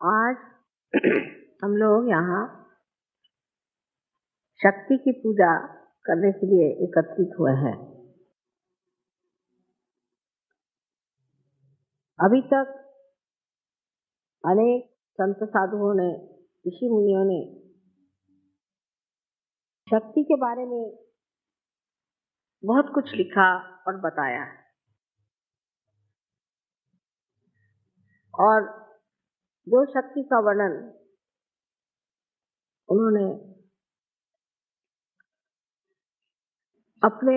आज हम लोग यहाँ शक्ति की पूजा करने के लिए एकत्रित हुए हैं। अभी तक अनेक संत साधुओं ने, ऋषि मुनियों ने शक्ति के बारे में बहुत कुछ लिखा और बताया है। और जो शक्ति का वर्णन उन्होंने अपने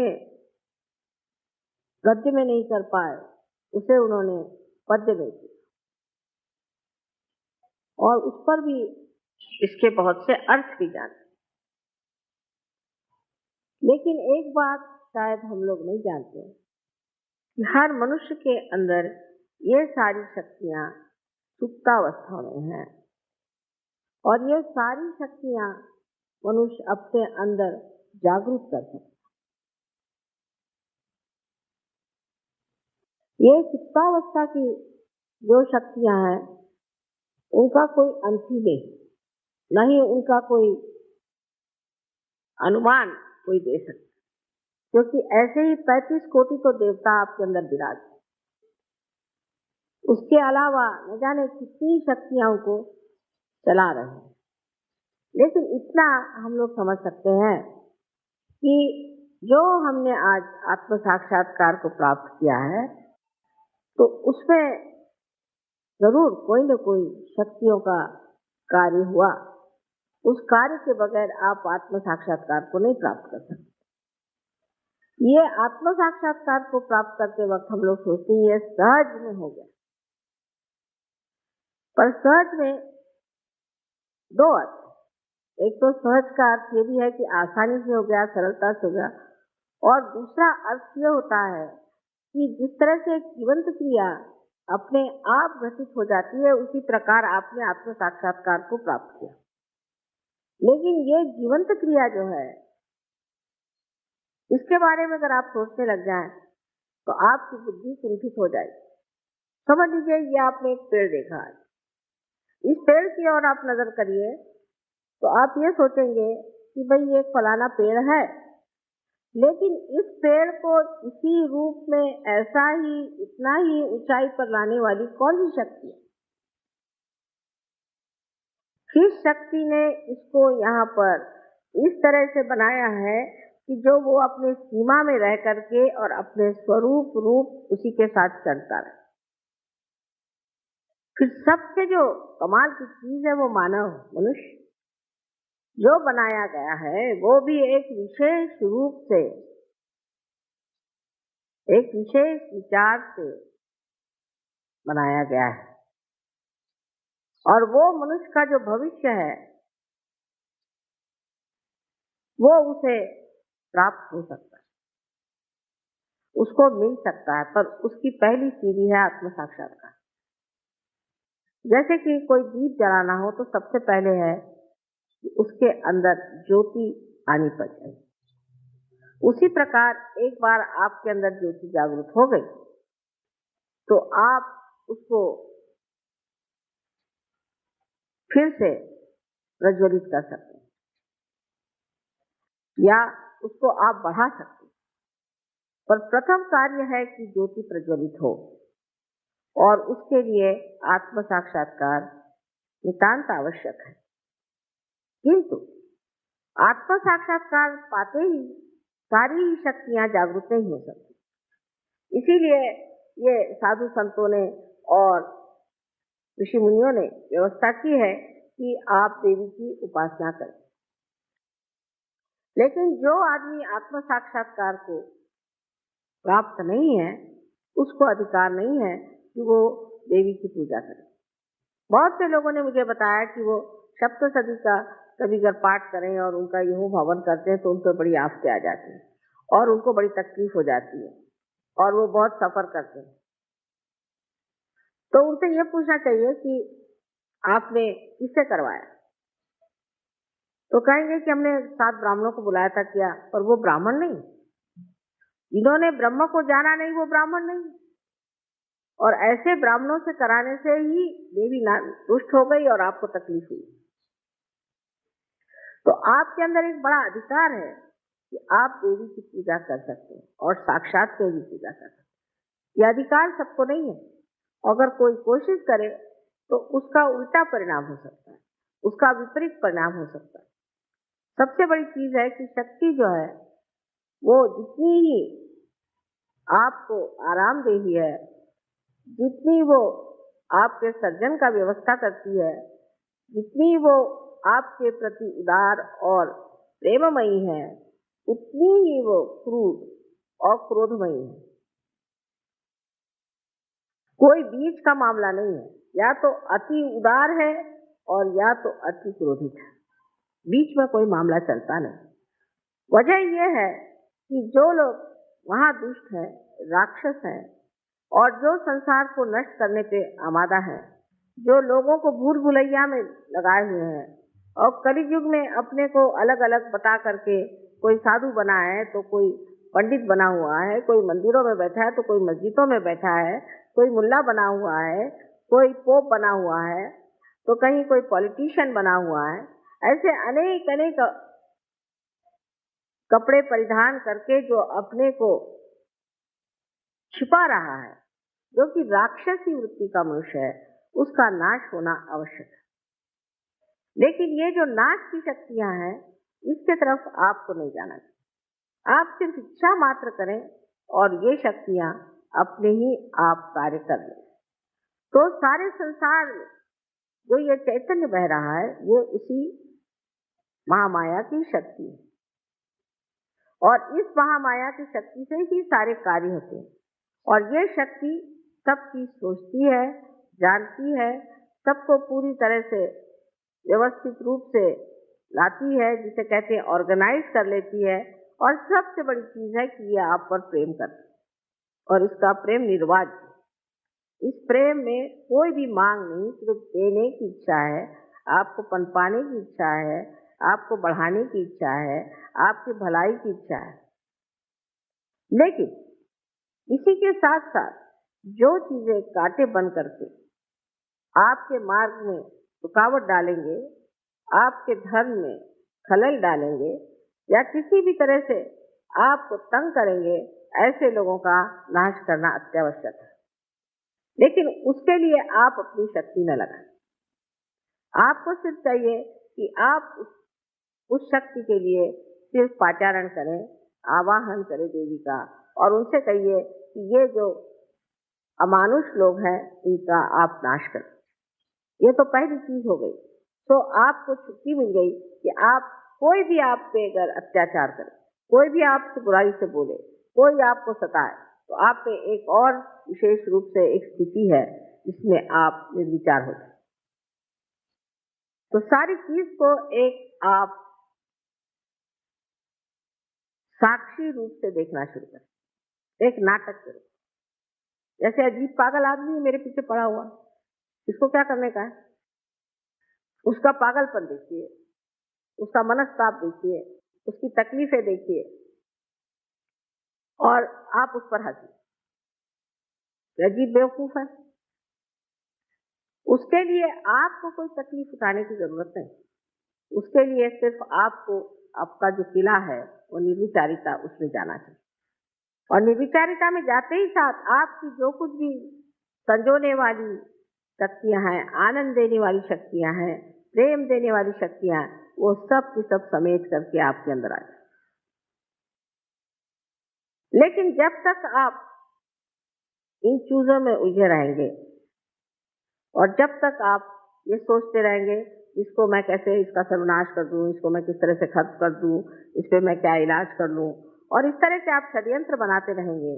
गद्य में नहीं कर पाए, उसे उन्होंने पद्य में किया और उस पर भी इसके बहुत से अर्थ भी जाने। लेकिन एक बात शायद हम लोग नहीं जानते कि हर मनुष्य के अंदर ये सारी शक्तियां सुप्तावस्था में हैं और ये सारी शक्तियां मनुष्य अपने अंदर जागरूक कर सकता है। ये सुप्तावस्था की जो शक्तियां हैं उनका कोई अंत ही नहीं, न ही उनका कोई अनुमान कोई दे सकता, क्योंकि ऐसे ही 35 कोटि तो देवता आपके अंदर विराज। उसके अलावा न जाने कितनी शक्तियों को चला रहे हैं। लेकिन इतना हम लोग समझ सकते हैं कि जो हमने आज आत्म साक्षात्कार को प्राप्त किया है, तो उसमें जरूर कोई न कोई शक्तियों का कार्य हुआ। उस कार्य के बगैर आप आत्म साक्षात्कार को नहीं प्राप्त कर सकते। ये आत्म साक्षात्कार को प्राप्त करते वक्त हम लोग सोचते हैं ये सहज में हो गया, पर सहज में दो अर्थ। एक तो सहज का अर्थ ये भी है कि आसानी से हो गया, सरलता से हो गया, और दूसरा अर्थ ये होता है कि जिस तरह से जीवंत क्रिया अपने आप घटित हो जाती है, उसी प्रकार आपने आत्म साक्षात्कार को प्राप्त किया। लेकिन ये जीवंत क्रिया जो है, इसके बारे में अगर आप सोचने लग जाएं तो आपकी बुद्धि कुंठित हो जाएगी। समझ लीजिए ये आपने एक पेड़ देखा, इस पेड़ की ओर आप नजर करिए तो आप ये सोचेंगे कि भाई ये फलाना पेड़ है, लेकिन इस पेड़ को इसी रूप में ऐसा ही इतना ही ऊंचाई पर लाने वाली कौन सी शक्ति है? किस शक्ति ने इसको यहाँ पर इस तरह से बनाया है कि जो वो अपने सीमा में रह करके और अपने स्वरूप रूप उसी के साथ चलता रहे। फिर सबसे जो कमाल की चीज है वो मानव मनुष्य जो बनाया गया है, वो भी एक विशेष रूप से, एक विशेष विचार से बनाया गया है। और वो मनुष्य का जो भविष्य है वो उसे प्राप्त हो सकता है, उसको मिल सकता है, पर उसकी पहली सीढ़ी है आत्म साक्षात्कार। जैसे कि कोई दीप जलाना हो तो सबसे पहले है कि उसके अंदर ज्योति आनी पड़ेगी। उसी प्रकार एक बार आपके अंदर ज्योति जागृत हो गई तो आप उसको फिर से प्रज्वलित कर सकते हैं या उसको आप बढ़ा सकते हैं। पर प्रथम कार्य है कि ज्योति प्रज्वलित हो, और उसके लिए आत्म साक्षात्कार नितांत आवश्यक है। किंतु आत्म साक्षात्कार पाते ही सारी ही शक्तियां जागृत नहीं हो सकती। इसीलिए ये साधु संतों ने और ऋषि मुनियों ने व्यवस्था की है कि आप देवी की उपासना करें। लेकिन जो आदमी आत्म साक्षात्कार को प्राप्त नहीं है, उसको अधिकार नहीं है कि वो देवी की पूजा करे। बहुत से लोगों ने मुझे बताया कि वो सप्तशती का कभी अगर पाठ करें और उनका यह हवन करते हैं तो उन पर बड़ी आफतें आ जाती हैं और उनको बड़ी तकलीफ हो जाती है और वो बहुत सफर करते हैं। तो उनसे ये पूछना चाहिए कि आपने किससे करवाया? तो कहेंगे कि हमने 7 ब्राह्मणों को बुलाया था किया, पर वो ब्राह्मण नहीं। जिन्होंने ब्रह्म को जाना नहीं वो ब्राह्मण नहीं। और ऐसे ब्राह्मणों से कराने से ही देवी रुष्ट हो गई और आपको तकलीफ हुई। तो आपके अंदर एक बड़ा अधिकार है कि आप देवी की पूजा कर सकते हैं और साक्षात देवी पूजा कर सकते हैं। यह अधिकार सबको नहीं है। अगर कोई कोशिश करे तो उसका उल्टा परिणाम हो सकता है, उसका विपरीत परिणाम हो सकता है। सबसे बड़ी चीज है कि शक्ति जो है वो जितनी ही आपको आरामदेही है, जितनी वो आपके सर्जन का व्यवस्था करती है, जितनी वो आपके प्रति उदार और प्रेममयी है, उतनी ही वो क्रूर और क्रोधमयी है। कोई बीच का मामला नहीं है, या तो अति उदार है और या तो अति क्रोधित है, बीच में कोई मामला चलता नहीं। वजह यह है कि जो लोग वहां दुष्ट है, राक्षस है और जो संसार को नष्ट करने पे आमादा है, जो लोगों को भूल भुलैया में लगाए हुए हैं और कलि युग में अपने को अलग अलग बता करके कोई साधु बना है तो कोई पंडित बना हुआ है, कोई मंदिरों में बैठा है तो कोई मस्जिदों में बैठा है, कोई मुल्ला बना हुआ है, कोई पोप बना हुआ है, तो कहीं कोई पॉलिटिशियन बना हुआ है। ऐसे अनेक अनेक कपड़े परिधान करके जो अपने को छिपा रहा है, जो कि राक्षसी वृत्ति का मनुष्य है, उसका नाश होना आवश्यक है। लेकिन ये जो नाश की शक्तियां हैं, इसके तरफ आपको नहीं जाना चाहिए। आप सिर्फ इच्छा मात्र करें और ये शक्तियां अपने ही आप कार्य कर लें। तो सारे संसार में जो ये चैतन्य बह रहा है, ये उसी महामाया की शक्ति है और इस महामाया की शक्ति से ही सारे कार्य होते हैं। और ये शक्ति सब चीज सोचती है, जानती है, सबको पूरी तरह से व्यवस्थित रूप से लाती है, जिसे कहते हैं ऑर्गेनाइज कर लेती है। और सबसे बड़ी चीज है कि ये आप पर प्रेम करती है और इसका प्रेम निर्वाज्य। इस प्रेम में कोई भी मांग नहीं, सिर्फ देने की इच्छा है, आपको पनपाने की इच्छा है, आपको बढ़ाने की इच्छा है, आपकी भलाई की इच्छा है। लेकिन इसी के साथ साथ जो चीजें कांटे बन करके आपके मार्ग में रुकावट डालेंगे, आपके धर्म में खलल डालेंगे या किसी भी तरह से आपको तंग करेंगे, ऐसे लोगों का नाश करना अत्यावश्यक है। लेकिन उसके लिए आप अपनी शक्ति न लगाएं। आपको सिर्फ चाहिए कि आप उस शक्ति के लिए सिर्फ पाचारण करें, आवाहन करें देवी का, और उनसे कहिए कि ये जो अमानुष लोग हैं, इनका आप नाश करें। ये तो पहली चीज हो गई। तो आपको छुट्टी मिल गई कि आप कोई भी आप पे अगर अत्याचार करे, कोई भी आपसे बुराई से बोले, कोई आपको सताए, तो आप पे एक और विशेष रूप से एक स्थिति है जिसमें आप निर्विचार हो जाए। तो सारी चीज को एक आप साक्षी रूप से देखना शुरू करें, एक नाटक करें। जैसे अजीब पागल आदमी मेरे पीछे पड़ा हुआ, इसको क्या करने का है? उसका पागलपन देखिए, उसका मनस्ताप देखिए, उसकी तकलीफें देखिए और आप उस पर हंसिए। अजीब बेवकूफ है। उसके लिए आपको कोई तकलीफ उठाने की जरूरत नहीं। उसके लिए सिर्फ आपको आपका जो किला है वो निर्विचारिता, उसमें जाना चाहिए। और निर्विचारिता में जाते ही साथ आपकी जो कुछ भी संजोने वाली शक्तियां हैं, आनंद देने वाली शक्तियां हैं, प्रेम देने वाली शक्तियां, वो सब की सब समेट करके आपके अंदर आ जाए। लेकिन जब तक आप इन चीजों में उलझे रहेंगे और जब तक आप ये सोचते रहेंगे इसको मैं कैसे इसका सर्वनाश कर दूं, इसको मैं किस तरह से खत्म कर दूं, इस पे मैं क्या इलाज कर लूं, और इस तरह से आप षड्यंत्र बनाते रहेंगे,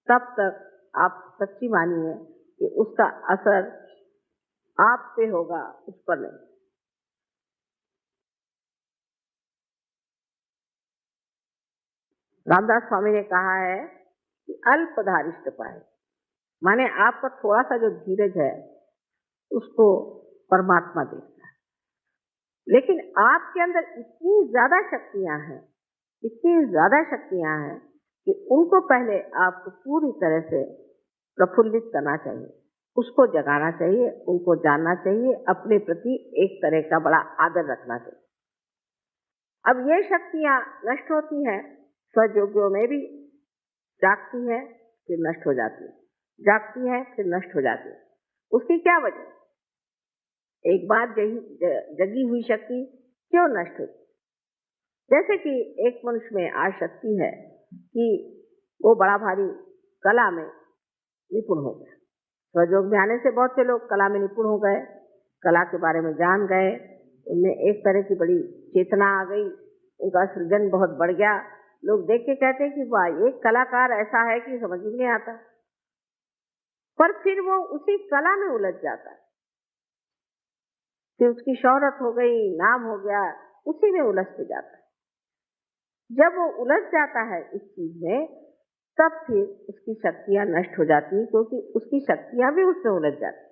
तब तक आप सच्ची मानिए कि उसका असर आप पे होगा, उस पर नहीं। रामदास स्वामी ने कहा है कि अल्पधारिष्ट पाए, माने आपका थोड़ा सा जो धीरज है उसको परमात्मा देखता है। लेकिन आपके अंदर इतनी ज्यादा शक्तियां हैं, इतनी ज्यादा शक्तियां हैं कि उनको पहले आपको पूरी तरह से प्रफुल्लित करना चाहिए, उसको जगाना चाहिए, उनको जानना चाहिए, अपने प्रति एक तरह का बड़ा आदर रखना चाहिए। अब ये शक्तियां नष्ट होती हैं, स्वयोगियों में भी जागती है फिर नष्ट हो जाती है, जागती है फिर नष्ट हो जाती है। उसकी क्या वजह? एक बार जगी हुई शक्ति क्यों नष्ट होती? जैसे कि एक मनुष्य में आज शक्ति है कि वो बड़ा भारी कला में निपुण हो गया। स्वयोग में आने से बहुत से लोग कला में निपुण हो गए, कला के बारे में जान गए, उनमें एक तरह की बड़ी चेतना आ गई, उनका सृजन बहुत बढ़ गया। लोग देख के कहते हैं कि वाह, एक कलाकार ऐसा है कि समझ ही नहीं आता। पर फिर वो उसी कला में उलझ जाता है, फिर उसकी शोहरत हो गई, नाम हो गया, उसी में उलझते जाता है। जब वो उलझ जाता है इस चीज में, तब फिर उसकी शक्तियां नष्ट हो जाती हैं, क्योंकि उसकी शक्तियां भी उसमें उलझ जाती।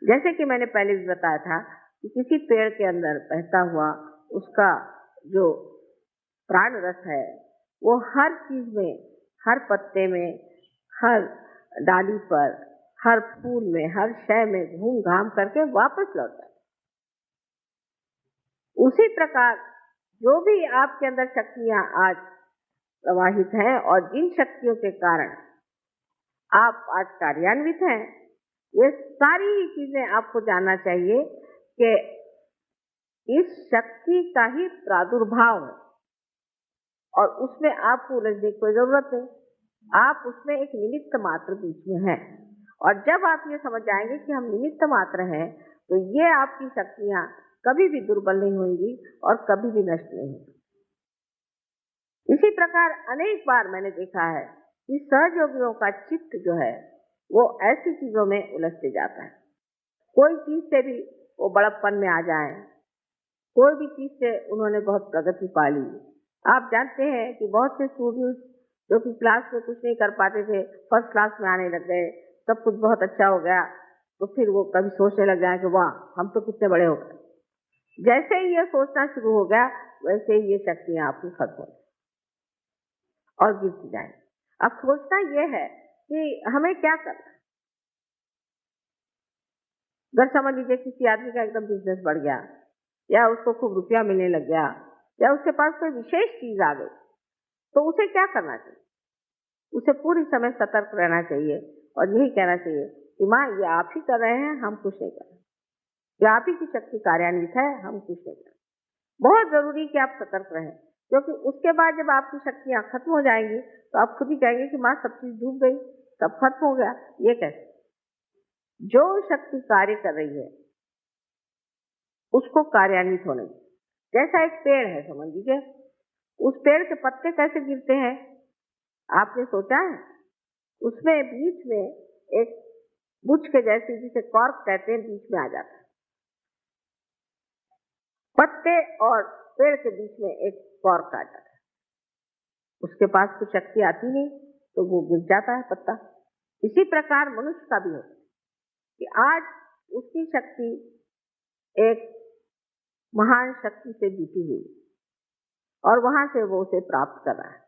जैसे कि मैंने पहले भी बताया था कि किसी पेड़ के अंदर बहता हुआ उसका जो प्राण रस है, वो हर चीज में, हर पत्ते में, हर डाली पर, हर फूल में, हर शय में घूम घाम करके वापस लौटता है। उसी प्रकार जो भी आपके अंदर शक्तियां आज प्रवाहित हैं और जिन शक्तियों के कारण आप आज कार्यान्वित हैं, ये सारी ही चीजें आपको जानना चाहिए कि इस शक्ति का ही प्रादुर्भाव है और उसमें आपको उलझने की कोई जरूरत नहीं। आप उसमें एक निमित्त मात्र बीच में हैं, और जब आप ये समझ जाएंगे कि हम निमित्त मात्र हैं, तो ये आपकी शक्तियां कभी भी दुर्बल नहीं होंगी और कभी भी नष्ट नहीं होंगी। इसी प्रकार अनेक बार मैंने देखा है कि सहयोगियों का चित्त जो है वो ऐसी चीजों में उलझते जाता है। कोई चीज से भी वो बड़प्पन में आ जाए, कोई भी चीज से उन्होंने बहुत प्रगति पा ली। आप जानते हैं कि बहुत से स्टूडेंट्स जो कि क्लास में कुछ नहीं कर पाते थे, फर्स्ट क्लास में आने लग गए, सब कुछ बहुत अच्छा हो गया, तो फिर वो कभी सोचने लग जाए कि वाह, हम तो कितने बड़े हो गए। जैसे ही ये सोचना शुरू हो गया, वैसे ही ये शक्तियां आपकी खत्म हो और गिरती जाए। अब सोचना यह है कि हमें क्या करना है। अगर समझ लीजिए किसी आदमी का एकदम बिजनेस बढ़ गया, या उसको खूब रुपया मिलने लग गया, या उसके पास कोई विशेष चीज आ गई, तो उसे क्या करना चाहिए? उसे पूरी समय सतर्क रहना चाहिए और यही कहना चाहिए कि माँ, ये आप ही कर रहे हैं, हम कुछ नहीं कर रहे, ये आप ही की शक्ति कार्यान्वित है, हम कुछ नहीं कर रहे। बहुत जरूरी कि आप सतर्क रहें, क्योंकि उसके बाद जब आपकी शक्तियां खत्म हो जाएंगी तो आप खुद ही कहेंगे कि माँ, सब चीज डूब गई, सब खत्म हो गया। ये कैसे? जो शक्ति कार्य कर रही है उसको कार्यान्वित होने। जैसा एक पेड़ है, समझ लीजिए, उस पेड़ के पत्ते कैसे गिरते हैं, आपने सोचा है? उसमें बीच में एक बुच के जैसे, जिसे कॉर्क कहते हैं, बीच में आ जाता है। पत्ते और पेड़ के बीच में एक कॉर्क आ जाता है, उसके पास कुछ शक्ति आती नहीं तो वो गिर जाता है पत्ता। इसी प्रकार मनुष्य का भी होता है कि आज उसकी शक्ति एक महान शक्ति से जुटी हुई और वहां से वो उसे प्राप्त कर रहा है,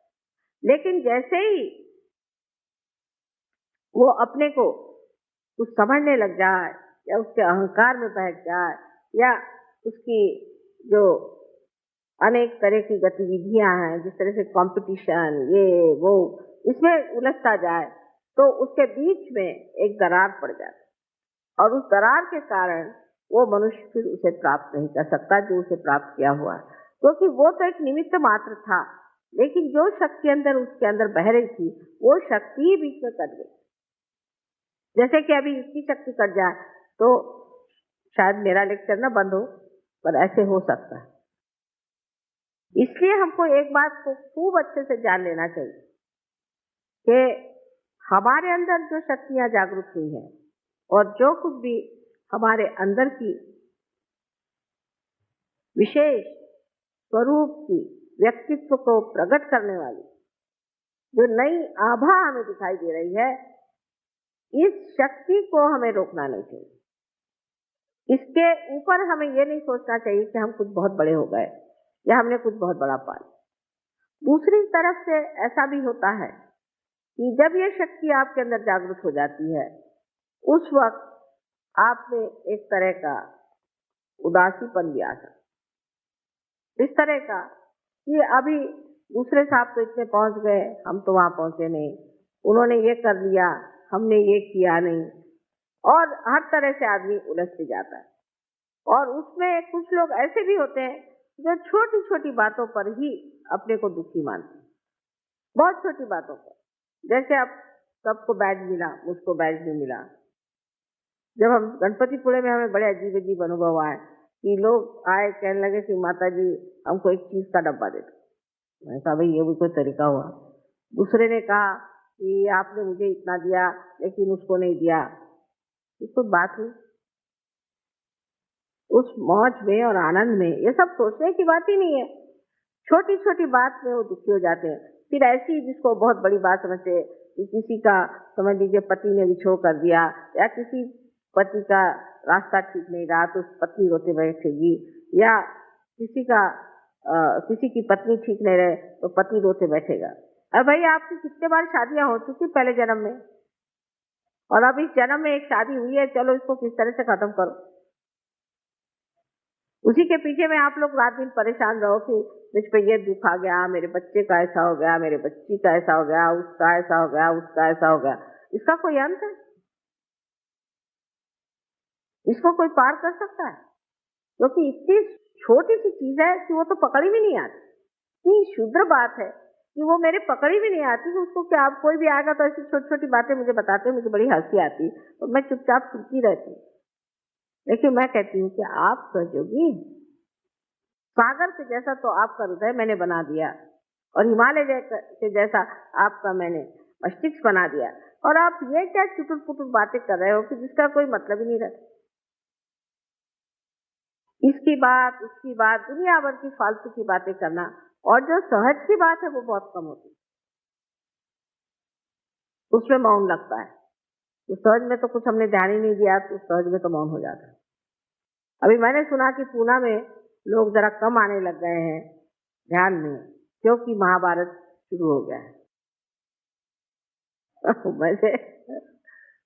लेकिन जैसे ही वो अपने को कुछ समझने लग जाए, या उसके अहंकार में बैठ जाए, या उसकी जो अनेक तरह की गतिविधियां हैं, जिस तरह से कंपटीशन, ये वो, इसमें उलझता जाए, तो उसके बीच में एक दरार पड़ जाती, और उस दरार के कारण वो मनुष्य फिर उसे प्राप्त नहीं कर सकता जो उसे प्राप्त किया हुआ है, क्योंकि वो तो एक निमित्त मात्र था, लेकिन जो शक्ति अंदर उसके अंदर बह रही थी, वो शक्ति ही बीच में कट गई। जैसे कि अभी इसकी शक्ति कट जाए तो शायद मेरा लेक्चर ना बंद हो, पर ऐसे हो सकता है। इसलिए हमको एक बात को खूब अच्छे से जान लेना चाहिए कि हमारे अंदर जो शक्तियां जागृत हुई हैं और जो कुछ भी हमारे अंदर की विशेष स्वरूप की व्यक्तित्व को प्रकट करने वाली जो नई आभा हमें दिखाई दे रही है, इस शक्ति को हमें रोकना नहीं चाहिए। इसके ऊपर हमें यह नहीं सोचना चाहिए कि हम कुछ बहुत बड़े हो गए या हमने कुछ बहुत बड़ा पा लिया। दूसरी तरफ से ऐसा भी होता है कि जब ये शक्ति आपके अंदर जागृत हो जाती है, उस वक्त आप में एक तरह का उदासीपन भी आ सकता है। इस तरह का कि अभी दूसरे साहब तो इतने पहुंच गए, हम तो वहां पहुंचे नहीं, उन्होंने ये कर लिया, हमने ये किया नहीं, और हर तरह से आदमी उलझते जाता है। और उसमें कुछ लोग ऐसे भी होते हैं जो छोटी छोटी बातों पर ही अपने को दुखी मानते हैं, बहुत छोटी बातों पर। जैसे अब सबको बैज मिला, मुझको बैज नहीं मिला। जब हम गणपतिपुरे में, हमें बड़े अजीब अजीब अनुभव आए कि लोग आए कहने लगे कि माता जी हमको एक चीज का डब्बा दे दो। मैंने कहा भाई ये भी कोई तरीका हुआ। दूसरे ने कहा कि आपने मुझे इतना दिया लेकिन उसको नहीं दिया। इसको बात हुई उस मौज में और आनंद में, ये सब सोचने की बात ही नहीं है। छोटी छोटी बात में वो दुखी हो जाते हैं। फिर ऐसी जिसको बहुत बड़ी बात समझते हैं कि किसी का, समझ लीजिए पति ने विछोह कर दिया, या किसी पति का रास्ता ठीक नहीं रहा तो पत्नी रोते बैठेगी, या किसी का किसी की पत्नी ठीक नहीं रहे तो पति रोते बैठेगा। अब भाई आपकी कितने बार शादियां हो चुकी पहले जन्म में, और अब इस जन्म में एक शादी हुई है, चलो इसको किस तरह से खत्म करो। उसी के पीछे में आप लोग रात दिन परेशान रहो कि मुझ पे ये दुख आ गया, मेरे बच्चे का ऐसा हो गया, मेरे बच्ची का ऐसा हो गया, उसका ऐसा हो गया, उसका ऐसा हो गया। इसका कोई अंत है? इसको कोई पार कर सकता है? क्योंकि इतनी छोटी सी चीज है कि वो तो पकड़ी भी नहीं आती। इतनी शुद्र बात है कि वो मेरे पकड़ी भी नहीं आती कि उसको क्या, कोई भी आएगा तो ऐसी छोटी छोटी बातें मुझे बताते, मुझे बड़ी हंसी आती और मैं चुपचाप सुनती रहती। लेकिन मैं कहती हूँ कि आप सहयोगी, सागर के जैसा तो आपका हृदय मैंने बना दिया, और हिमालय के जैसा आपका मैंने मस्तिष्क बना दिया, और आप ये क्या चुटुर पुटुर बातें कर रहे हो कि जिसका कोई मतलब ही नहीं रहता। इसकी बात, उसकी बात, दुनिया भर की फालतू की बातें करना, और जो सहज की बात है वो बहुत कम होती है, उसमें मौन लगता है। तो सहज में तो कुछ हमने ध्यान ही नहीं दिया, तो सहज में तो मौन हो जाता है। अभी मैंने सुना कि पूना में लोग जरा कम आने लग गए हैं ध्यान में, क्योंकि महाभारत शुरू हो गया है।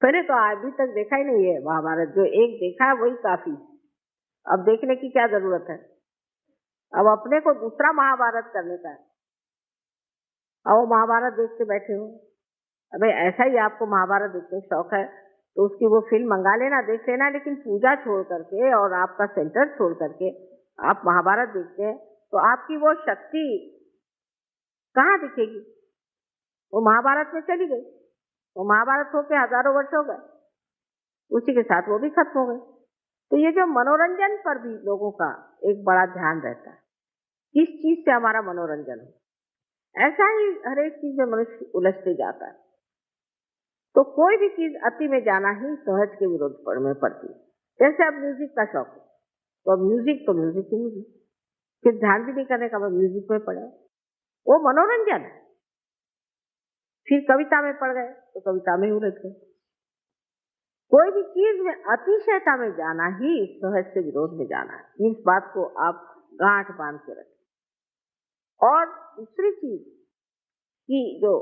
मैंने तो अभी तक देखा ही नहीं है महाभारत, जो एक देखा है वही काफी। अब देखने की क्या जरूरत है? अब अपने को दूसरा महाभारत करने का है, अब वो महाभारत देखते बैठे हो। अबे ऐसा ही आपको महाभारत देखने का शौक है तो उसकी वो फिल्म मंगा लेना, देख लेना, लेकिन पूजा छोड़ करके और आपका सेंटर छोड़ करके आप महाभारत देखते हैं तो आपकी वो शक्ति कहाँ दिखेगी? वो महाभारत में चली गई। वो महाभारत होके हजारों वर्ष हो गए, उसी के साथ वो भी खत्म हो गए। तो ये जो मनोरंजन पर भी लोगों का एक बड़ा ध्यान रहता है, किस चीज से हमारा मनोरंजन हो, ऐसा ही हर एक चीज में मनुष्य उलझते जाता है। तो कोई भी चीज अति में जाना ही सहज के विरोध में पड़ती है। जैसे अब म्यूजिक का शौक है, तो अब म्यूजिक तो म्यूजिक ही म्यूजिक, फिर ध्यान भी नहीं करने का, म्यूजिक में पड़े, वो मनोरंजन है। फिर कविता में पड़ गए तो कविता में ही उलझ गए। कोई भी चीज में अतिशयता में जाना ही सहज से विरोध में जाना है। इस बात को आप गांठ बांध के रखें। और दूसरी चीज कि जो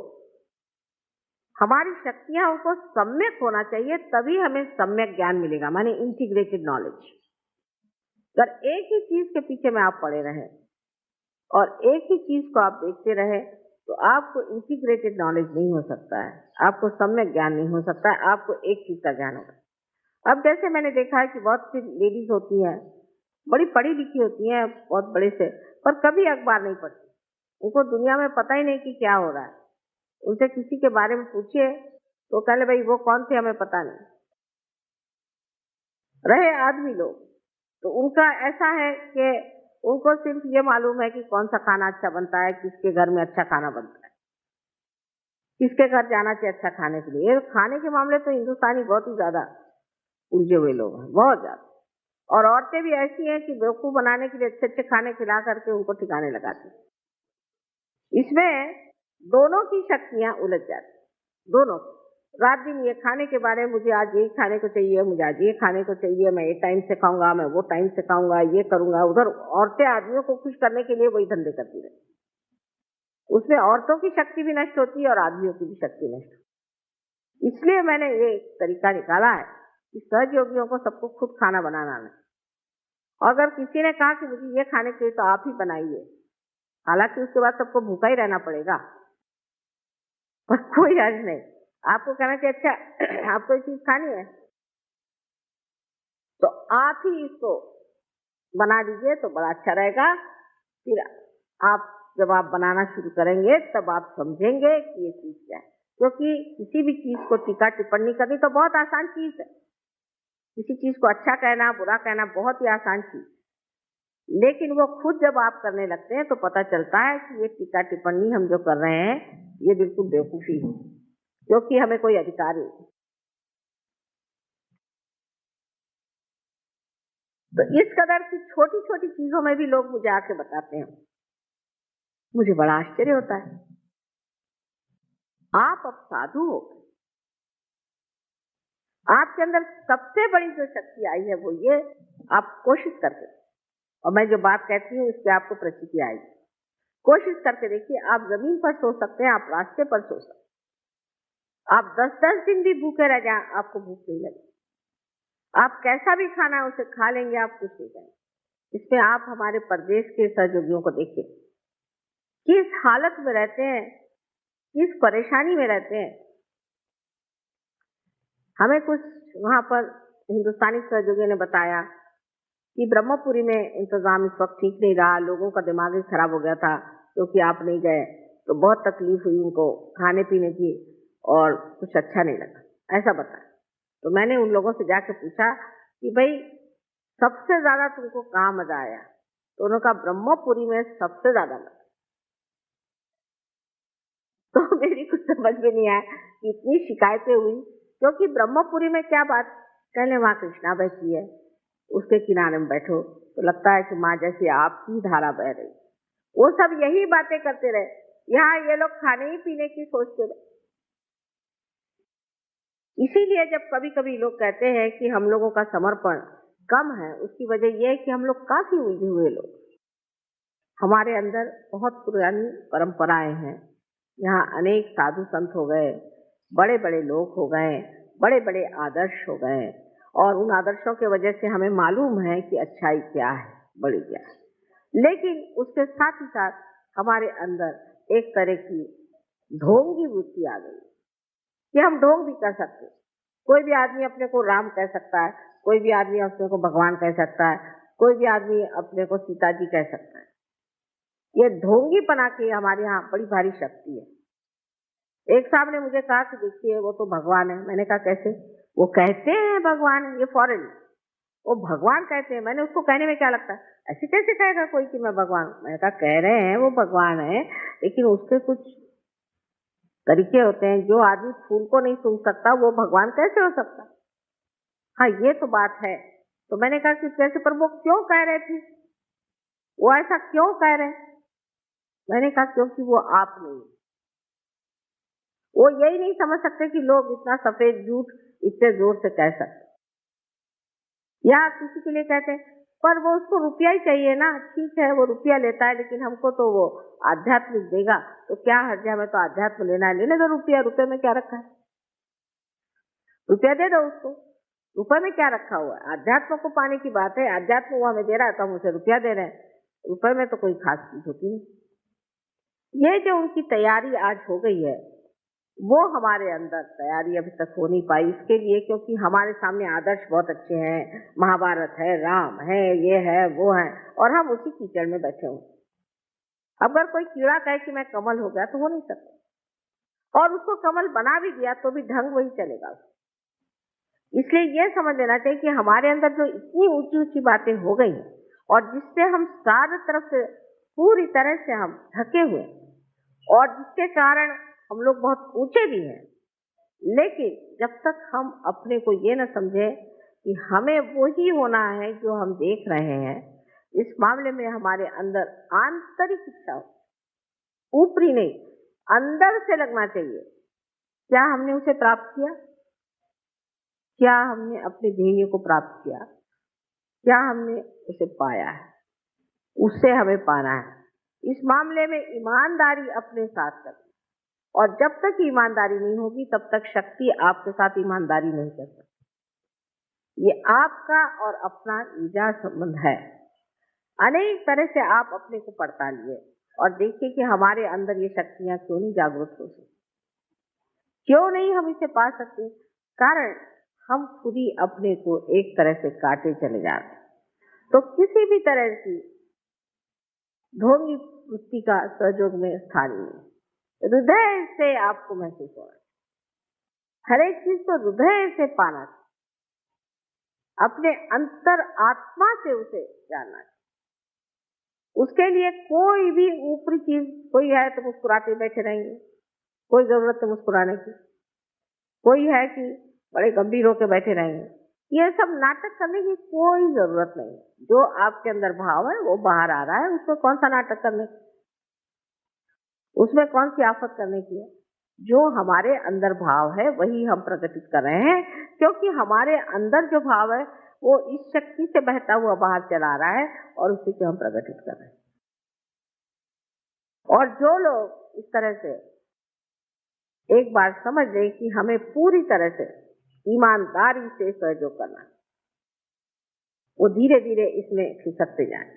हमारी शक्तियां, उनको सम्यक होना चाहिए, तभी हमें सम्यक ज्ञान मिलेगा, माने इंटीग्रेटेड नॉलेज। अगर एक ही चीज के पीछे में आप पड़े रहे और एक ही चीज को आप देखते रहे तो आपको इंटीग्रेटेड नॉलेज नहीं हो सकता है, आपको सम्यक ज्ञान नहीं हो सकता है, आपको एक चीज का ज्ञान होगा। अब जैसे मैंने देखा है कि बहुत सी लेडीज होती हैं, बड़ी पढ़ी लिखी होती हैं, बहुत बड़े से, पर कभी अखबार नहीं पढ़ती, उनको दुनिया में पता ही नहीं कि क्या हो रहा है। उनसे किसी के बारे में पूछिए तो कहले भाई वो कौन थे हमें पता नहीं। रहे आदमी लोग तो उनका ऐसा है कि उनको सिर्फ ये मालूम है कि कौन सा खाना अच्छा बनता है, किसके घर में अच्छा खाना बनता है, किसके घर जाना चाहिए अच्छा खाने के लिए। खाने के मामले तो हिंदुस्तानी बहुत ही ज्यादा उलझे हुए लोग हैं, बहुत ज्यादा। और औरतें भी ऐसी हैं कि बेवकूफ बनाने के लिए अच्छे अच्छे खाने खिला करके उनको ठिकाने लगाती हैं। इसमें दोनों की शक्तियां उलझ जाती, दोनों। रात दिन ये खाने के बारे में, मुझे आज यही खाने को चाहिए, मुझे आज ये खाने को चाहिए, मैं ये टाइम से खाऊंगा, मैं वो टाइम से खाऊंगा, ये करूंगा। उधर औरतें आदमियों को खुश करने के लिए वही धंधे करती रहती। उसमें औरतों की शक्ति भी नष्ट होती है और आदमियों की भी शक्ति नष्ट होती है। इसलिए मैंने ये तरीका निकाला है कि सहज योगियों को सबको खुद खाना बनाना है। अगर किसी ने कहा कि मुझे ये खाने के लिए तो आप ही बनाइए, हालांकि उसके बाद सबको भूखा ही रहना पड़ेगा, पर कोई हर्ज नहीं। आपको कहना कि अच्छा आपको ये चीज खानी है तो आप ही इसको बना दीजिए तो बड़ा अच्छा रहेगा। फिर आप जब आप बनाना शुरू करेंगे तब आप समझेंगे कि ये चीज क्या है। क्योंकि किसी भी चीज को टीका टिप्पणी करनी तो बहुत आसान चीज है। किसी चीज को अच्छा कहना बुरा कहना बहुत ही आसान चीज, लेकिन वो खुद जब आप करने लगते हैं तो पता चलता है कि ये टीका टिप्पणी हम जो कर रहे हैं ये बिल्कुल बेवकूफी है, क्योंकि हमें कोई अधिकार नहीं। तो इस कदर की छोटी छोटी चीजों में भी लोग मुझे आके बताते हैं, मुझे बड़ा आश्चर्य होता है। आप अब साधु हो, आपके अंदर सबसे बड़ी जो शक्ति आई है वो ये, आप कोशिश करके, और मैं जो बात कहती हूँ उसकी आपको प्रचिति आएगी, कोशिश करके देखिए। आप जमीन पर सो सकते हैं, आप रास्ते पर सो सकते हैं, आप 10-10 दिन भी भूखे रह जाएं आपको भूख नहीं लगे, आप कैसा भी खाना है उसे खा लेंगे, आप कुछ नहीं करेंगे। इसमें आप हमारे प्रदेश के सहयोगियों को देखिए, किस हालत में रहते हैं, किस परेशानी में रहते हैं। हमें कुछ वहां पर हिंदुस्तानी सहयोगियों ने बताया कि ब्रह्मपुरी में इंतजाम इस वक्त ठीक नहीं रहा, लोगों का दिमाग ही खराब हो गया था क्योंकि आप नहीं गए तो बहुत तकलीफ हुई उनको खाने पीने की और कुछ अच्छा नहीं लगा, ऐसा बताया। तो मैंने उन लोगों से जाके पूछा कि भाई सबसे ज्यादा तुमको कहाँ मजा आया? तो उन्होंने कहा ब्रह्मपुरी में सबसे ज्यादा मजा। तो मेरी कुछ समझ में नहीं आया कि इतनी शिकायतें हुई, क्योंकि ब्रह्मपुरी में क्या बात, कहने वहां कृष्णा बैठी है, उसके किनारे में बैठो तो लगता है कि माँ जैसी आपकी धारा बह रही। वो सब यही बातें करते रहे, यहाँ ये लोग खाने ही पीने की सोचते रहे। इसीलिए जब कभी कभी लोग कहते हैं कि हम लोगों का समर्पण कम है, उसकी वजह यह है कि हम लोग काफी उलझे हुए लोग, हमारे अंदर बहुत पुरानी परंपराएं हैं। यहाँ अनेक साधु संत हो गए, बड़े बड़े लोग हो गए, बड़े बड़े आदर्श हो गए, और उन आदर्शों के वजह से हमें मालूम है कि अच्छाई क्या है, बड़ी क्या है। लेकिन उसके साथ ही साथ हमारे अंदर एक तरह की ढोंगी वृत्ति आ गई कि हम ढोंग भी कर सकते। कोई भी आदमी अपने को राम कह सकता है, कोई भी आदमी अपने को भगवान कह सकता है, कोई भी आदमी अपने को सीता जी कह सकता है। ये ढोंगीपना की हमारे यहाँ बड़ी भारी शक्ति है। एक साहब ने मुझे कहा कि देखिए वो तो भगवान है। मैंने कहा कैसे? वो कहते हैं भगवान है, ये फॉरेन, वो भगवान कहते हैं। मैंने उसको कहने में क्या लगता है, ऐसे कैसे कहेगा कोई कि मैं भगवान? मैंने कहा कह रहे हैं वो भगवान है, लेकिन उसके कुछ तरीके होते हैं। जो आदमी फूल को नहीं सूंघ सकता वो भगवान कैसे हो सकता? हाँ ये तो बात है। तो मैंने कहा कि कैसे, पर वो क्यों कह रहे थे, वो ऐसा क्यों कह रहे? मैंने कहा क्योंकि वो आप नहीं, वो यही नहीं समझ सकते कि लोग इतना सफेद झूठ इतने जोर से कह सकते। या किसी के लिए कहते हैं पर वो उसको रुपया ही चाहिए ना, ठीक है वो रुपया लेता है, लेकिन हमको तो वो आध्यात्मिक देगा, तो क्या हर्ज है, हमें तो आध्यात्म लेना है, लेने दो रुपया, रुपये में क्या रखा है, रुपया दे दो उसको, रुपये में क्या रखा हुआ है? आध्यात्म को पाने की बात है, आध्यात्म वो हमें दे रहा है तो हम उसे रुपया दे रहे हैं, रुपये में तो कोई खास चीज होती नहीं। ये जो उनकी तैयारी आज हो गई है, वो हमारे अंदर तैयारी अभी तक हो नहीं पाई। इसके लिए क्योंकि हमारे सामने आदर्श बहुत अच्छे हैं, महाभारत है, राम है, ये है, वो है, और हम उसी कीचड़ में बैठे हुए। अगर कोई कीड़ा कहे कि मैं कमल हो गया तो हो नहीं सकता, और उसको कमल बना भी दिया तो भी ढंग वही चलेगा। इसलिए ये समझ लेना चाहिए कि हमारे अंदर जो इतनी ऊंची ऊंची बातें हो गई और जिससे हम चारों तरफ से पूरी तरह से हम ढके हुए, और जिसके कारण हम लोग बहुत ऊंचे भी हैं, लेकिन जब तक हम अपने को ये न समझे कि हमें वही होना है जो हम देख रहे हैं, इस मामले में हमारे अंदर आंतरिक इच्छा हो, ऊपरी नहीं, अंदर से लगना चाहिए। क्या हमने उसे प्राप्त किया? क्या हमने अपने ध्येय को प्राप्त किया? क्या हमने उसे पाया है? उससे हमें पाना है। इस मामले में ईमानदारी अपने साथ करें, और जब तक ईमानदारी नहीं होगी तब तक शक्ति आपके साथ ईमानदारी नहीं कर सकती। ये आपका और अपना निजी संबंध है। अनेक तरह से आप अपने को पड़तालिए और देखिए कि हमारे अंदर ये शक्तियां क्यों नहीं जागृत हो सकती, क्यों नहीं हम इसे पा सकते। कारण हम खुद ही अपने को एक तरह से काटे चले जाते। तो किसी भी तरह की ढोंगी वृत्ति का सहयोग में स्थान नहीं। हृदय से आपको महसूस हो रहा है, हर एक चीज को हृदय से पाना, अपने अंतर आत्मा से उसे जानना है। उसके लिए कोई भी ऊपरी चीज, कोई है तो मुस्कुराते बैठे रहेंगे, कोई जरूरत है मुस्कुराने की, कोई है कि बड़े गंभीर होकर बैठे रहेंगे। ये सब नाटक करने की कोई जरूरत नहीं। जो आपके अंदर भाव है वो बाहर आ रहा है, उसमें कौन सा नाटक करने, उसमें कौन सी आफत करने की है। जो हमारे अंदर भाव है वही हम प्रकटित कर रहे हैं, क्योंकि हमारे अंदर जो भाव है वो इस शक्ति से बहता हुआ बाहर चला रहा है और उसी को हम प्रकटित कर रहे हैं। और जो लोग इस तरह से एक बार समझ लें कि हमें पूरी तरह से ईमानदारी से सहयोग करना, वो धीरे धीरे इसमें खिसकते जाएं।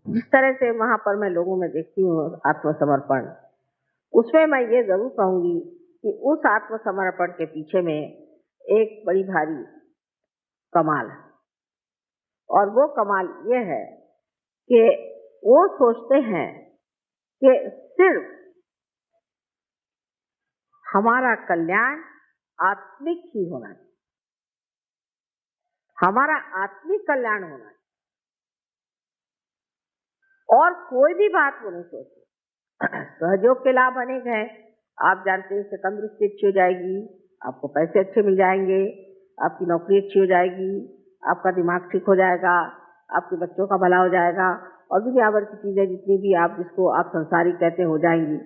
जिस तरह से वहां पर मैं लोगों में देखती हूँ आत्मसमर्पण, उसमें मैं ये जरूर कहूंगी कि उस आत्मसमर्पण के पीछे में एक बड़ी भारी कमाल है। और वो कमाल ये है कि वो सोचते हैं कि सिर्फ हमारा कल्याण आत्मिक ही होना है, हमारा आत्मिक कल्याण होना है, और कोई भी बात वो नहीं सोचते। सहयोग के लाभ अनेक हैं। आप जानते हैं, इससे तंदुरुस्ती अच्छी हो जाएगी, आपको पैसे अच्छे मिल जाएंगे, आपकी नौकरी अच्छी हो जाएगी, आपका दिमाग ठीक हो जाएगा, आपके बच्चों का भला हो जाएगा, और दुनिया भर की चीजें जितनी भी आप जिसको आप संसारी कहते हो जाएंगी,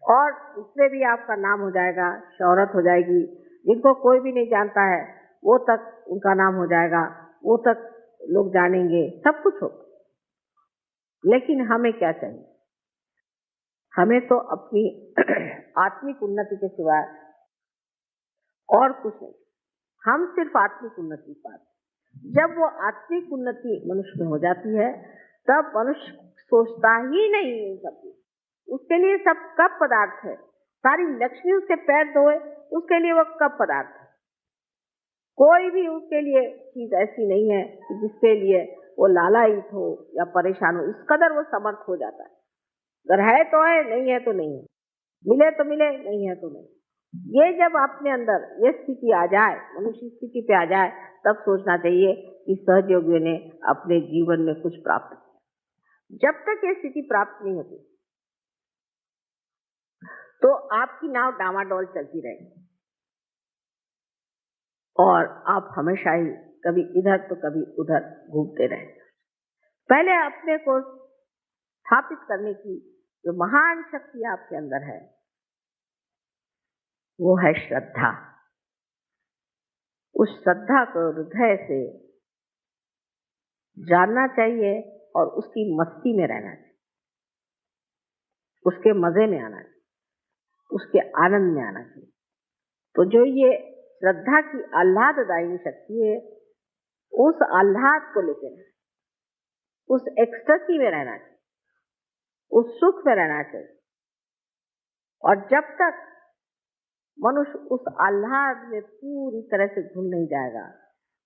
और उसमें भी आपका नाम हो जाएगा, शोहरत हो जाएगी। जिनको कोई भी नहीं जानता है वो तक उनका नाम हो जाएगा, वो तक लोग जानेंगे, सब कुछ होगा। लेकिन हमें क्या चाहिए? हमें तो अपनी आत्मिक उन्नति के सिवाय और कुछ नहीं। हम सिर्फ आत्मिक उन्नति पाते। जब वो आत्मिक उन्नति मनुष्य में हो जाती है तब मनुष्य सोचता ही नहीं है सब, उसके लिए सब कप पदार्थ है। सारी लक्ष्मी उसके पैर धोए, उसके लिए वो कप पदार्थ है। कोई भी उसके लिए चीज ऐसी नहीं है कि जिसके लिए वो लालायित हो या परेशान हो। इस कदर वो समर्थ हो जाता है। अगर है तो है, नहीं है तो नहीं है, मिले तो मिले, नहीं है तो नहीं। ये जब अपने अंदर ये स्थिति आ जाए, मनुष्य स्थिति पे आ जाए, तब सोचना चाहिए कि सहयोगियों ने अपने जीवन में कुछ प्राप्त किया। जब तक ये स्थिति प्राप्त नहीं होती तो आपकी नाव डामाडोल चलती रहेगी और आप हमेशा ही कभी इधर तो कभी उधर घूमते रहेंगे। पहले अपने को स्थापित करने की जो महान शक्ति आपके अंदर है वो है श्रद्धा। उस श्रद्धा को हृदय से जानना चाहिए और उसकी मस्ती में रहना चाहिए, उसके मजे में आना चाहिए, उसके आनंद में आना चाहिए। तो जो ये श्रद्धा की आह्लाददायी शक्ति है, उस आह्लाद को लेकर रहना, उस एक्सटेसी में रहना चाहिए, उस सुख में रहना चाहिए। और जब तक मनुष्य उस आह्लाद में पूरी तरह से घुल नहीं जाएगा,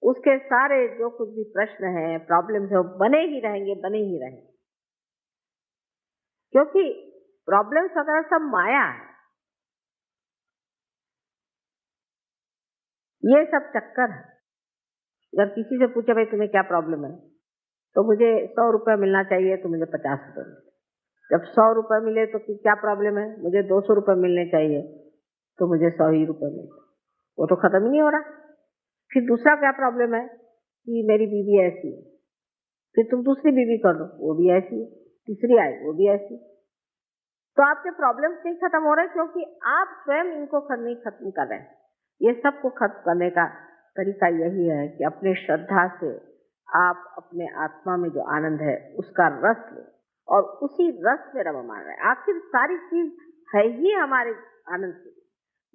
उसके सारे जो कुछ भी प्रश्न हैं, प्रॉब्लम्स हैं, बने ही रहेंगे, बने ही रहेंगे। क्योंकि प्रॉब्लम्स वगैरह सब माया है, ये सब चक्कर है। जब किसी से पूछे भाई तुम्हें क्या प्रॉब्लम है, तो मुझे 100 रुपए मिलना चाहिए, तो मुझे 50 रुपए मिले। जब 100 रुपए मिले तो क्या प्रॉब्लम है, मुझे 200 रुपए मिलने चाहिए, तो मुझे 100 ही रुपए मिले। वो तो खत्म ही नहीं हो रहा। फिर दूसरा क्या प्रॉब्लम है कि मेरी बीवी ऐसी है, फिर तुम दूसरी बीवी कर लो, वो भी ऐसी है, तीसरी आई वो भी ऐसी। तो आपके प्रॉब्लम्स नहीं खत्म हो रहे क्योंकि आप स्वयं इनको नहीं खत्म कर रहे हैं। ये सबको खत्म करने का तरीका यही है कि अपने श्रद्धा से आप अपने आत्मा में जो आनंद है उसका रस लें और उसी रस में रममान रहे। आखिर सारी चीज है ही हमारे आनंद के लिए,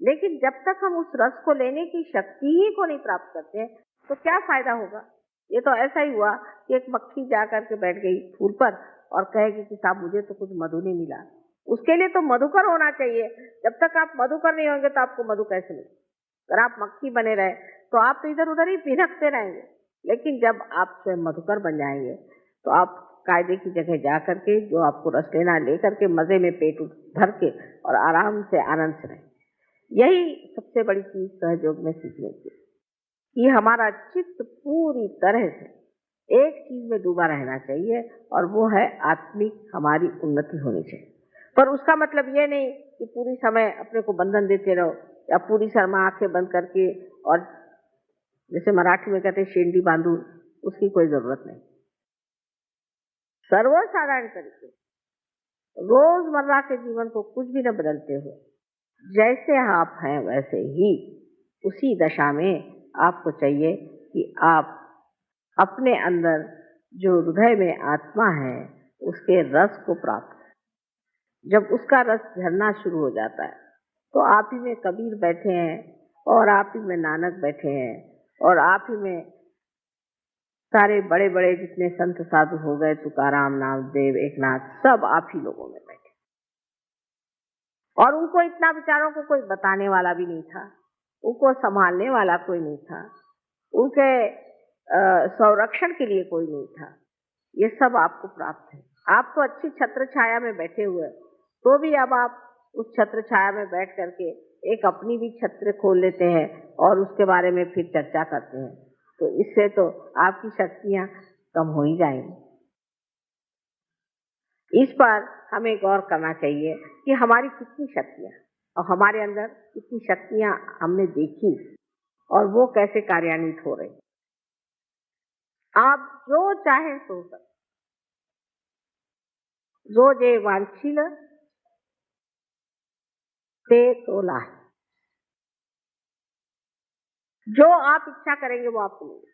लेकिन जब तक हम उस रस को लेने की शक्ति ही को नहीं प्राप्त करते हैं तो क्या फायदा होगा। ये तो ऐसा ही हुआ कि एक मक्खी जा करके बैठ गई फूल पर और कहेगी कि साहब मुझे तो कुछ मधु नहीं मिला। उसके लिए तो मधुकर होना चाहिए। जब तक आप मधुकर नहीं होंगे तो आपको मधु कैसे मिले। अगर आप मक्खी बने रहे तो आप तो इधर उधर ही भिनकते रहेंगे, लेकिन जब आप स्वयं मधुकर बन जाएंगे तो आप कायदे की जगह जा करके जो आपको रस लेना ले करके मजे में पेट भर के और आराम से आनंद से रहें। यही सबसे बड़ी चीज सहयोग में सीखने की, कि हमारा चित्त पूरी तरह से एक चीज में डूबा रहना चाहिए और वो है आत्मिक हमारी उन्नति होनी चाहिए। पर उसका मतलब ये नहीं कि पूरी समय अपने को बंधन देते रहो या पूरी समय आंखें बंद करके और जैसे मराठी में कहते हैं शेंडी बांधू, उसकी कोई जरूरत नहीं। सर्वसाधारण तरीके रोजमर्रा के जीवन को कुछ भी न बदलते हुए जैसे आप हैं वैसे ही उसी दशा में आपको चाहिए कि आप अपने अंदर जो हृदय में आत्मा है उसके रस को प्राप्त करें। जब उसका रस झरना शुरू हो जाता है तो आप ही में कबीर बैठे हैं और आप ही में नानक बैठे हैं और आप ही में सारे बड़े बड़े जितने संत साधु हो गए, तुकाराम, नामदेव, एकनाथ, सब आप ही लोगों में बैठे। और उनको इतना विचारों को कोई बताने वाला भी नहीं था, उनको संभालने वाला कोई नहीं था, उनके संरक्षण के लिए कोई नहीं था। ये सब आपको प्राप्त है। आप तो अच्छी छत्र छाया में बैठे हुए, तो भी अब आप उस छत्र छाया में बैठ करके एक अपनी भी छत्र खोल लेते हैं और उसके बारे में फिर चर्चा करते हैं, तो इससे तो आपकी शक्तियां कम हो ही जाएंगी। इस पर हमें गौर करना चाहिए कि हमारी कितनी शक्तियां और हमारे अंदर कितनी शक्तियां हमने देखी और वो कैसे कार्यान्वित हो रही। आप जो चाहे सो सकते, जो जे वांछिल ते तो लाए, जो आप इच्छा करेंगे वो आपको मिलेगा,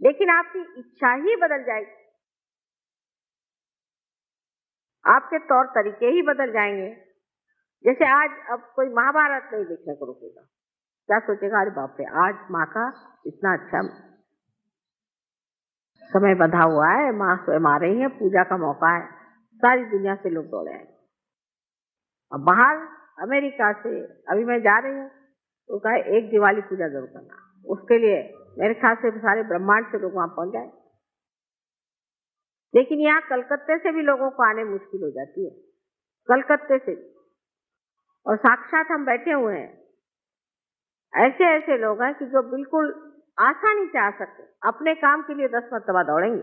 लेकिन आपकी इच्छा ही बदल जाएगी, आपके तौर तरीके ही बदल जाएंगे। जैसे आज अब कोई महाभारत नहीं देखने को रुकेगा, क्या सोचेगा, अरे बाप रे आज माँ का इतना अच्छा समय बंधा हुआ है, माँ स्वयं आ रही है, पूजा का मौका है, सारी दुनिया से लोग दौड़े आए। अब बाहर अमेरिका से अभी मैं जा रही हूँ तो कहा एक दिवाली पूजा जरूर करना, उसके लिए मेरे ख्याल से सारे ब्रह्मांड से लोग वहां पहुंच जाए। लेकिन यहाँ कलकत्ते से भी लोगों को आने मुश्किल हो जाती है, कलकत्ते से। और साक्षात हम बैठे हुए हैं, ऐसे ऐसे लोग हैं कि जो बिल्कुल आसानी से आ सकते, अपने काम के लिए 10 मरतबा दौड़ेंगे,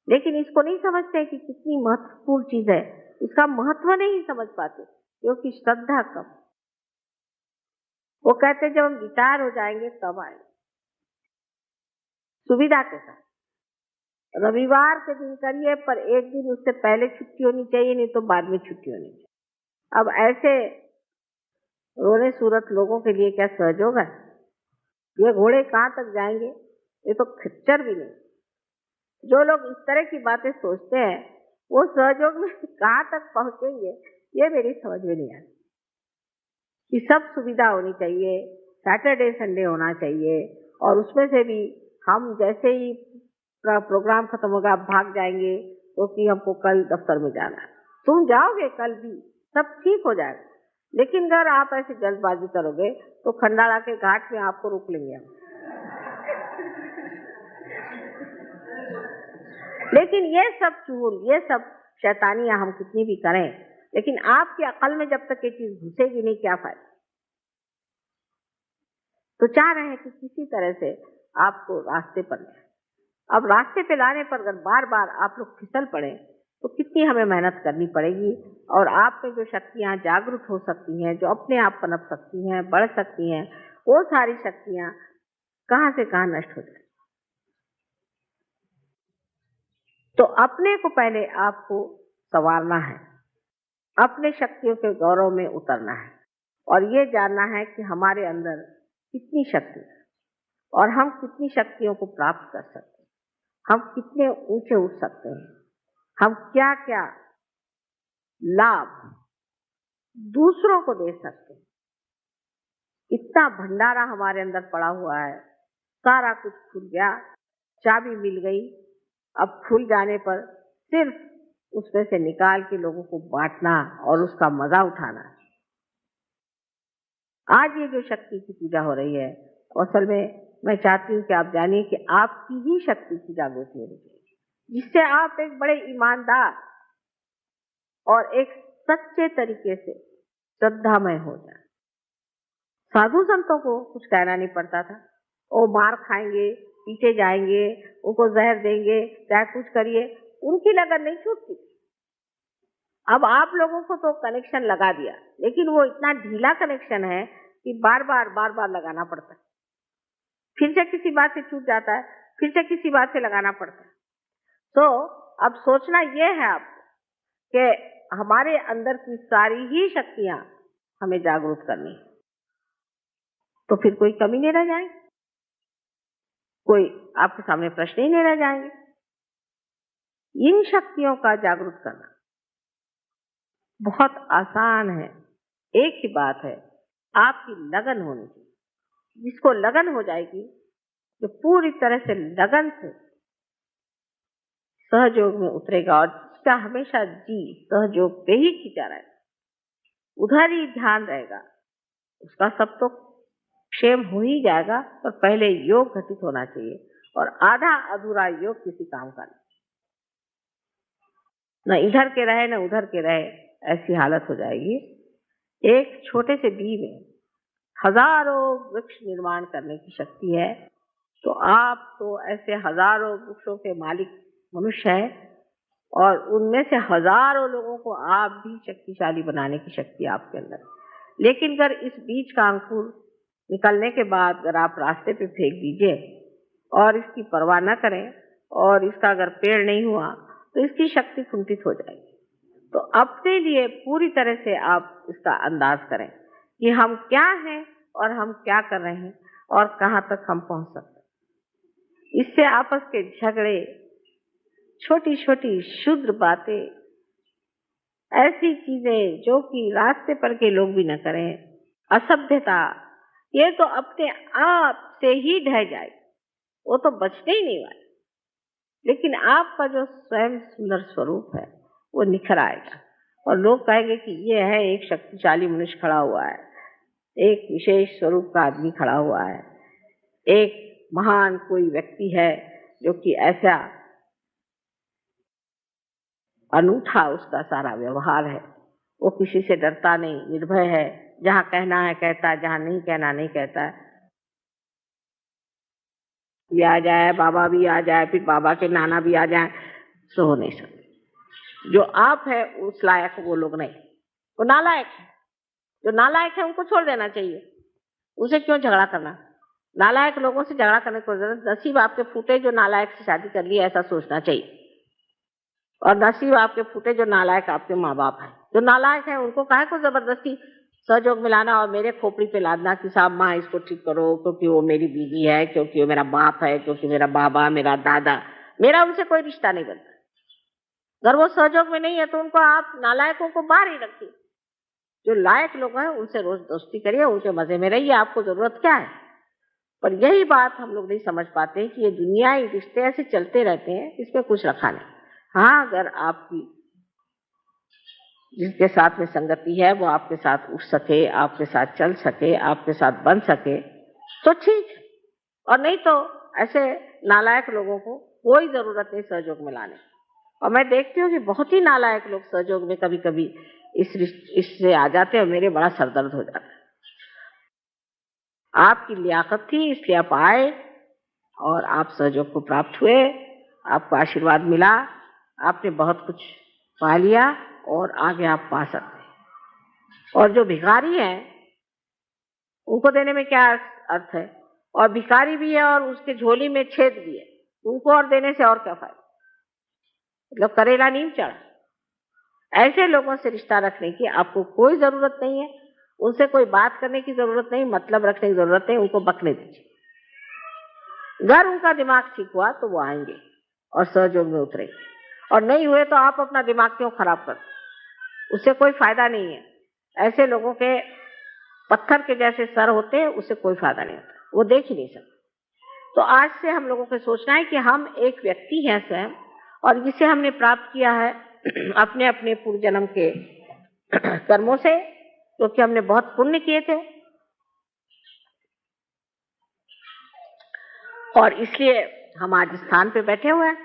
लेकिन इसको नहीं समझते कि कितनी महत्वपूर्ण चीज है, इसका महत्व नहीं समझ पाते क्योंकि श्रद्धा कम। वो कहते जब हम रिटायर हो जाएंगे तब आएंगे, सुविधा के साथ। रविवार के दिन करिए, पर एक दिन उससे पहले छुट्टी होनी चाहिए, नहीं तो बाद में छुट्टी होनी चाहिए। अब ऐसे रोने सूरत लोगों के लिए क्या सहयोग है? ये घोड़े कहाँ तक जाएंगे, ये तो खच्चर भी नहीं। जो लोग इस तरह की बातें सोचते हैं वो सहयोग में कहाँ तक पहुंचेंगे, ये मेरी समझ में नहीं आती। कि सब सुविधा होनी चाहिए, सैटरडे संडे होना चाहिए, और उसमें से भी हम जैसे ही प्रोग्राम खत्म होगा भाग जाएंगे तो कि हमको कल दफ्तर में जाना है। तुम जाओगे कल भी, सब ठीक हो जाएगा, लेकिन अगर आप ऐसे जल्दबाजी करोगे तो खंडाला के घाट में आपको रोक लेंगे हम। लेकिन ये सब चूल, ये सब शैतानियां हम कितनी भी करें, लेकिन आपकी अकल में जब तक ये चीज घुसेगी नहीं, क्या फायदा। तो चाह रहे हैं कि किसी तरह से आपको रास्ते पर लाए। अब रास्ते पे लाने पर अगर बार बार आप लोग फिसल पड़े तो कितनी हमें मेहनत करनी पड़ेगी, और आप में जो शक्तियां जागरूक हो सकती हैं, जो अपने आप पनप सकती हैं, बढ़ सकती हैं, वो सारी शक्तियां कहां से कहां नष्ट हो जाए। तो अपने को पहले आपको संवारना है, अपने शक्तियों के गौरव में उतरना है, और ये जानना है कि हमारे अंदर कितनी शक्ति है और हम कितनी शक्तियों को प्राप्त कर सकते हैं। हम कितने ऊंचे उठ सकते हैं, हम क्या क्या लाभ दूसरों को दे सकते हैं। इतना भंडारा हमारे अंदर पड़ा हुआ है, सारा कुछ खुल गया, चाबी मिल गई। अब खुल जाने पर सिर्फ उसमें से निकाल के लोगों को बांटना और उसका मजा उठाना। आज ये जो शक्ति की पूजा हो रही है, असल में मैं चाहती हूँ कि आप जानिए कि आपकी ही शक्ति की जागृति होनी चाहिए, जिससे आप एक बड़े ईमानदार और एक सच्चे तरीके से श्रद्धामय हो जाए। साधु संतों को कुछ कहना नहीं पड़ता था, वो मार खाएंगे, पीछे जाएंगे, उनको जहर देंगे, चाहे कुछ करिए, उनकी लगन नहीं छूटती। अब आप लोगों को तो कनेक्शन लगा दिया, लेकिन वो इतना ढीला कनेक्शन है कि बार बार लगाना पड़ता है। फिर से किसी बात से छूट जाता है, फिर से किसी बात से लगाना पड़ता है। तो अब सोचना ये है आपको कि हमारे अंदर की सारी ही शक्तियां हमें जागरूक करनी है, तो फिर कोई कमी नहीं रह जाएगी, कोई आपके सामने प्रश्न ही नहीं रह जाएंगे। इन शक्तियों का जागरूक करना बहुत आसान है। एक ही बात है, आपकी लगन होनी चाहिए। जिसको लगन हो जाएगी, जो पूरी तरह से लगन से सहयोग में उतरेगा और जिसका हमेशा जी सहयोग पे ही खींचा रहेगा, उधर ही ध्यान रहेगा, उसका सब तो क्षेम हो ही जाएगा। पर पहले योग घटित होना चाहिए, और आधा अधूरा योग किसी काम का नहीं। न इधर के रहे न उधर के रहे, ऐसी हालत हो जाएगी। एक छोटे से बी में हजारों वृक्ष निर्माण करने की शक्ति है, तो आप तो ऐसे हजारों वृक्षों के मालिक मनुष्य हैं, और उनमें से हजारों लोगों को आप भी शक्तिशाली बनाने की शक्ति आपके अंदर है। लेकिन अगर इस बीज का अंकुर निकलने के बाद अगर आप रास्ते पे फेंक दीजिए और इसकी परवाह न करें, और इसका अगर पेड़ नहीं हुआ, तो इसकी शक्ति कुंठित हो जाएगी। तो अपने लिए पूरी तरह से आप इसका अंदाज करें कि हम क्या हैं और हम क्या कर रहे हैं और कहाँ तक हम पहुंच सकते हैं। इससे आपस के झगड़े, छोटी छोटी क्षुद्र बातें, ऐसी चीजें जो कि रास्ते पर के लोग भी न करें, असभ्यता, ये तो अपने आप से ही ढह जाए, वो तो बचने ही नहीं वाले। लेकिन आपका जो स्वयं सुंदर स्वरूप है वो निखर आएगा, और लोग कहेंगे कि ये है एक शक्तिशाली मनुष्य खड़ा हुआ है, एक विशेष स्वरूप का आदमी खड़ा हुआ है, एक महान कोई व्यक्ति है जो कि ऐसा अनूठा उसका सारा व्यवहार है, वो किसी से डरता नहीं, निर्भय है, जहाँ कहना है कहता है, जहाँ नहीं कहना नहीं कहता है। भी आ जाए, बाबा भी आ जाए, फिर बाबा के नाना भी आ जाए, तो हो नहीं सकते। जो आप है उस लायक वो लोग नहीं, वो नालायक है। जो नालायक है उनको छोड़ देना चाहिए, उसे क्यों झगड़ा करना। नालायक लोगों से झगड़ा करने को जरूरत, नसीब आपके फूटे जो नालायक से शादी कर ली, ऐसा सोचना चाहिए। और नसीब आपके फूटे जो नालायक आपके माँ बाप है। जो नालायक है उनको काहे को जबरदस्ती सहयोग मिलाना और मेरे खोपड़ी पे लादना कि साहब माँ इसको ठीक करो, क्योंकि वो मेरी बीवी है, क्योंकि वो मेरा बाप है, क्योंकि मेरा बाबा, मेरा दादा, मेरा उनसे कोई रिश्ता नहीं बनता। अगर वो सहयोग में नहीं है तो उनको आप नालायकों को बाहर ही रखिए। जो लायक लोग हैं उनसे रोज दोस्ती करिए, उनके मजे में रहिए, आपको जरूरत क्या है। पर यही बात हम लोग नहीं समझ पाते कि ये दुनिया, ये रिश्ते ऐसे चलते रहते हैं, इसमें कुछ रखा नहीं। हाँ, अगर आपकी जिसके साथ में संगति है वो आपके साथ उठ सके, आपके साथ चल सके, आपके साथ बन सके, तो ठीक है। और नहीं तो ऐसे नालायक लोगों को कोई जरूरत नहीं सहयोग में लाने। और मैं देखती हूँ कि बहुत ही नालायक लोग सहयोग में कभी कभी इससे आ जाते हैं, और मेरे बड़ा सरदर्द हो जाता है। आपकी लियाकत थी इसलिए आप आए और आप सहयोग को प्राप्त हुए, आपको आशीर्वाद मिला, आपने बहुत कुछ पा लिया और आगे आप पा सकते हैं। और जो भिखारी हैं उनको देने में क्या अर्थ है, और भिखारी भी है और उसके झोली में छेद भी है, उनको और देने से और क्या फायदा। मतलब करेला नीम चढ़ा। ऐसे लोगों से रिश्ता रखने की आपको कोई जरूरत नहीं है, उनसे कोई बात करने की जरूरत नहीं, मतलब रखने की जरूरत नहीं, उनको बकने दीजिए। अगर उनका दिमाग ठीक हुआ तो वो आएंगे, और सहयोग में उतरे। और नहीं हुए तो आप अपना दिमाग क्यों खराब कर, उससे कोई फायदा नहीं है। ऐसे लोगों के पत्थर के जैसे सर होते हैं, उससे कोई फायदा नहीं होता, वो देख ही नहीं सकते। तो आज से हम लोगों को सोचना है कि हम एक व्यक्ति हैं स्वयं, और जिसे हमने प्राप्त किया है अपने अपने पूर्व जन्म के कर्मों से, क्योंकि हमने बहुत पुण्य किए थे, और इसलिए हम आज स्थान पे बैठे हुए हैं,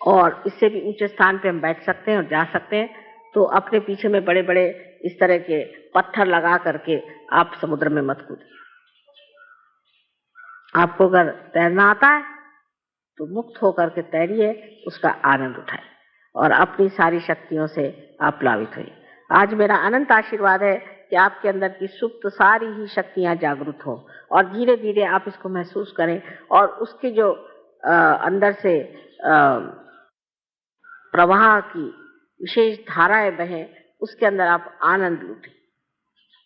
और इससे भी ऊंचे स्थान पे हम बैठ सकते हैं और जा सकते हैं। तो अपने पीछे में बड़े बड़े इस तरह के पत्थर लगा करके आप समुद्र में मत कूदिए। आपको अगर तैरना आता है तो मुक्त होकर के तैरिए, उसका आनंद उठाइए और अपनी सारी शक्तियों से आप प्लावित होइए। आज मेरा अनंत आशीर्वाद है कि आपके अंदर की सुप्त सारी ही शक्तियां जागृत हो, और धीरे धीरे आप इसको महसूस करें, और उसके जो अंदर से प्रवाह की विशेष धाराएं बहें, उसके अंदर आप आनंद लूटें।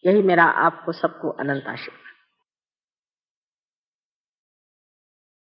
यही मेरा आपको सबको अनंत आशीर्वाद।